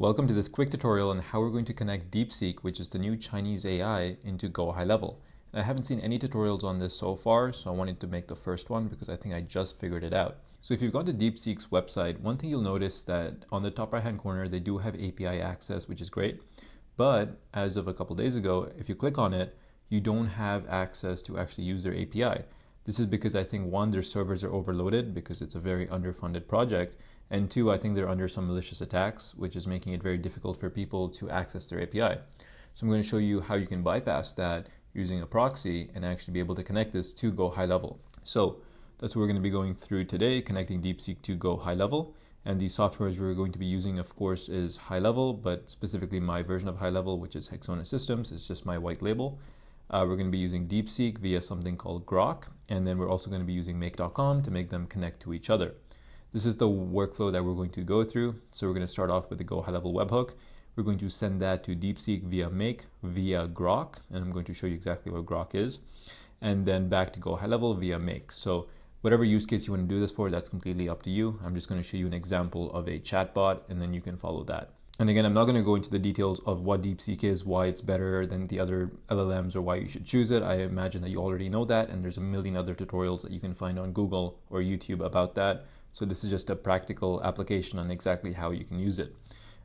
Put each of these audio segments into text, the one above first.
Welcome to this quick tutorial on how we're going to connect DeepSeek, which is the new Chinese AI, into Go High Level. I haven't seen any tutorials on this so far, so I wanted to make the first one because I think I just figured it out. So if you've gone to DeepSeek's website, one thing you'll notice that on the top right hand corner, they do have API access, which is great. But as of a couple days ago, if you click on it, you don't have access to actually use their API. This is because I think one, their servers are overloaded because it's a very underfunded project. And two, I think they're under some malicious attacks, which is making it very difficult for people to access their API. So I'm going to show you how you can bypass that using a proxy and actually be able to connect this to Go High Level. So that's what we're going to be going through today, connecting DeepSeek to Go High Level. And the softwares we're going to be using, of course, is High Level, but specifically my version of High Level, which is Hexona Systems. It's just my white label. We're going to be using DeepSeek via something called Groq, and then we're also going to be using make.com to make them connect to each other. This is the workflow that we're going to go through. So we're going to start off with the Go High Level webhook. We're going to send that to DeepSeek via make, via Groq, and I'm going to show you exactly what Groq is, and then back to Go High Level via make. So whatever use case you want to do this for, that's completely up to you. I'm just going to show you an example of a chatbot, and then you can follow that. And again, I'm not going to go into the details of what DeepSeek is, why it's better than the other LLMs, or why you should choose it. I imagine that you already know that, and there's a million other tutorials that you can find on Google or YouTube about that. So this is just a practical application on exactly how you can use it.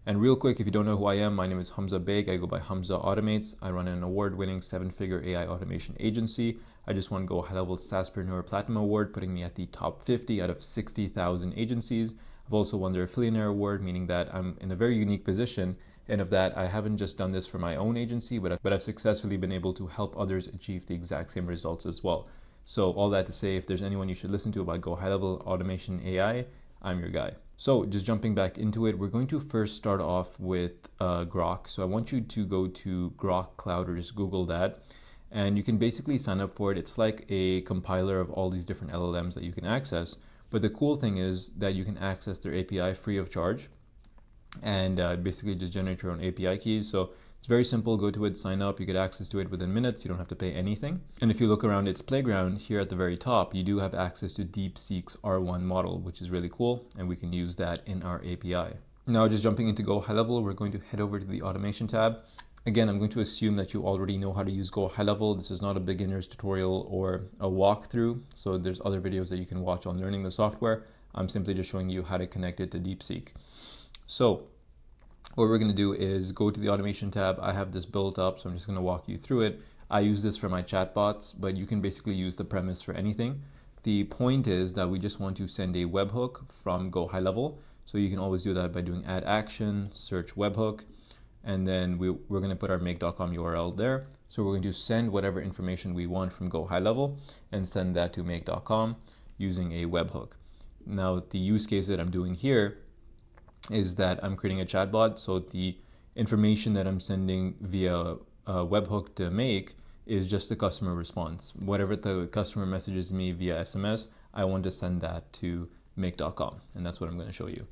And real quick, if you don't know who I am, my name is Hamza Beg. I go by Hamza Automates. I run an award-winning 7-figure AI automation agency. I just won Go High Level SaaSpreneur Platinum Award, putting me at the top 50 out of 60,000 agencies. I've also won their Affiliate Award, meaning that I'm in a very unique position. And of that, I haven't just done this for my own agency, but I've successfully been able to help others achieve the exact same results as well. So all that to say, if there's anyone you should listen to about Go High Level Automation AI, I'm your guy. So just jumping back into it, we're going to first start off with Groq. So I want you to go to Groq Cloud, or just Google that. And you can basically sign up for it. It's like a compiler of all these different LLMs that you can access. But the cool thing is that you can access their API free of charge, and basically just generate your own API keys. So it's very simple. Go to it, sign up. You get access to it within minutes. You don't have to pay anything. And if you look around its playground here at the very top, you do have access to DeepSeek's R1 model, which is really cool. And we can use that in our API. Now, just jumping into Go High Level, we're going to head over to the automation tab. Again, I'm going to assume that you already know how to use Go High Level. This is not a beginner's tutorial or a walkthrough. So there's other videos that you can watch on learning the software. I'm simply just showing you how to connect it to DeepSeek. So what we're going to do is go to the automation tab. I have this built up, so I'm just going to walk you through it. I use this for my chatbots, but you can basically use the premise for anything. The point is that we just want to send a webhook from Go High Level. So you can always do that by doing add action, search webhook, and then we're going to put our make.com URL there. So we're going to send whatever information we want from Go High Level and send that to make.com using a webhook. Now, the use case that I'm doing here is that I'm creating a chatbot. So the information that I'm sending via webhook to make is just the customer response. Whatever the customer messages me via SMS, I want to send that to make.com, and that's what I'm going to show you.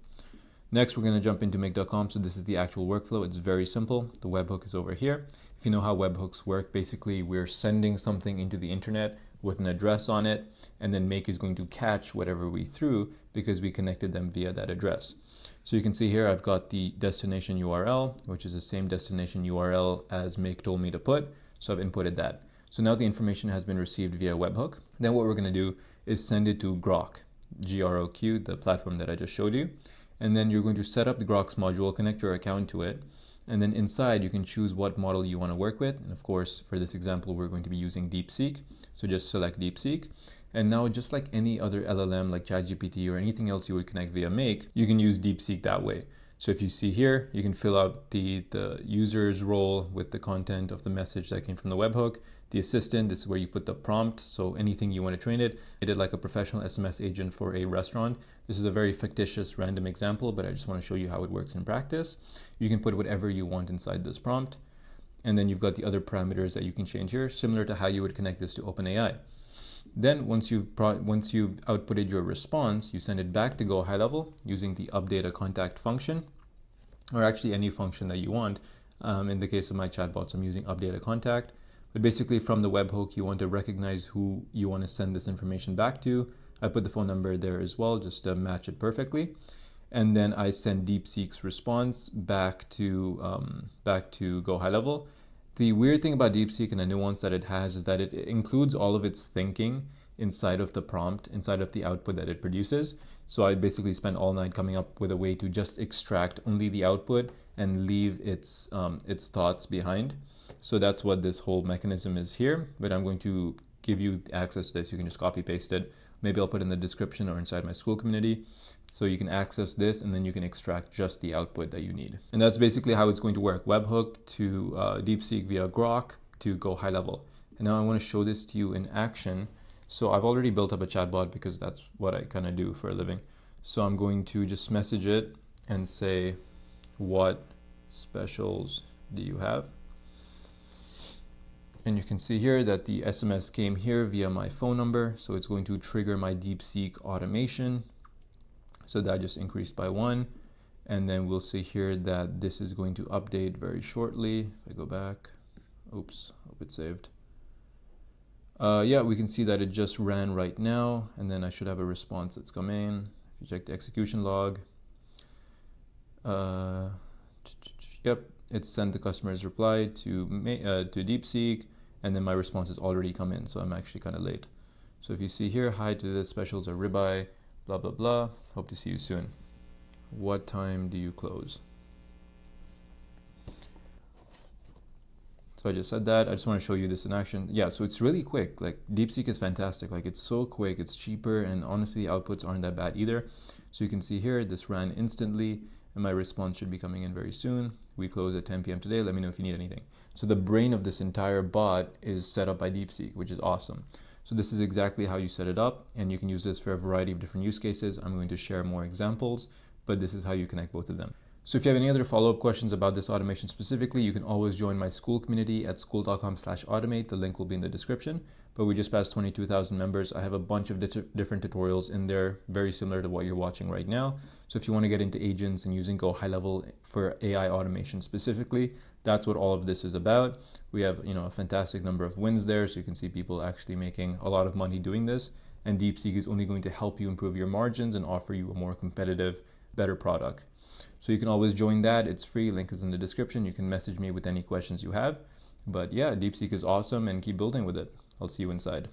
Next, we're going to jump into make.com. So this is the actual workflow. It's very simple. The webhook is over here. If you know how webhooks work, basically we're sending something into the internet with an address on it, and then make is going to catch whatever we threw because we connected them via that address. So you can see here I've got the destination URL, which is the same destination URL as make told me to put. So I've inputted that. So now the information has been received via webhook. Then what we're going to do is send it to Groq, G-R-O-Q, the platform that I just showed you. And then you're going to set up the Groq's module, connect your account to it. And then inside you can choose what model you want to work with. And of course, for this example, we're going to be using DeepSeek. So just select DeepSeek. And now, just like any other LLM like ChatGPT or anything else you would connect via Make, you can use DeepSeek that way. So if you see here, you can fill out the user's role with the content of the message that came from the webhook. The assistant, this is where you put the prompt. So anything you want to train it. I did like a professional SMS agent for a restaurant. This is a very fictitious random example, but I just want to show you how it works in practice. You can put whatever you want inside this prompt. And then you've got the other parameters that you can change here, similar to how you would connect this to OpenAI. Then once you've outputted your response, you send it back to Go High Level using the update a contact function, or actually any function that you want. In the case of my chatbots, I'm using update a contact. But basically from the webhook, you want to recognize who you want to send this information back to. I put the phone number there as well, just to match it perfectly. and then I send DeepSeek's response back to Go High Level. The weird thing about DeepSeek and the nuance that it has is that it includes all of its thinking inside of the prompt, inside of the output that it produces. So I basically spent all night coming up with a way to just extract only the output and leave its thoughts behind. So that's what this whole mechanism is here, but I'm going to give you access to this. You can just copy paste it. Maybe I'll put it in the description or inside my school community. So you can access this and then you can extract just the output that you need. And that's basically how it's going to work. Webhook to DeepSeek via Groq to Go High Level. And now I want to show this to you in action. So I've already built up a chatbot because that's what I kind of do for a living. So I'm going to just message it and say, what specials do you have? And you can see here that the SMS came here via my phone number. So it's going to trigger my DeepSeek automation. So that just increased by 1. And then we'll see here that this is going to update very shortly. If I go back, oops, hope it's saved. Yeah, we can see that it just ran right now. And then I should have a response that's come in. If you check the execution log, yep, it sent the customer's reply to DeepSeek. And then my response has already come in. So I'm actually kind of late. So if you see here, hi to the specials are ribeye, blah, blah, blah. Hope to see you soon. What time do you close? So I just said that. I just want to show you this in action. Yeah, so it's really quick. Like DeepSeek is fantastic. Like it's so quick, it's cheaper, and honestly, the outputs aren't that bad either. So you can see here, this ran instantly, and my response should be coming in very soon. We close at 10 p.m. today. Let me know if you need anything. So the brain of this entire bot is set up by DeepSeek, which is awesome. So this is exactly how you set it up, and you can use this for a variety of different use cases. I'm going to share more examples, but this is how you connect both of them. So if you have any other follow-up questions about this automation specifically, you can always join my school community at school.com/automate. The link will be in the description. But we just passed 22,000 members. I have a bunch of different tutorials in there, very similar to what you're watching right now. So if you want to get into agents and using Go High Level for AI automation specifically, that's what all of this is about. We have, a fantastic number of wins there. So you can see people actually making a lot of money doing this. And DeepSeek is only going to help you improve your margins and offer you a more competitive, better product. So you can always join that. It's free. Link is in the description. You can message me with any questions you have. But yeah, DeepSeek is awesome and keep building with it. I'll see you inside.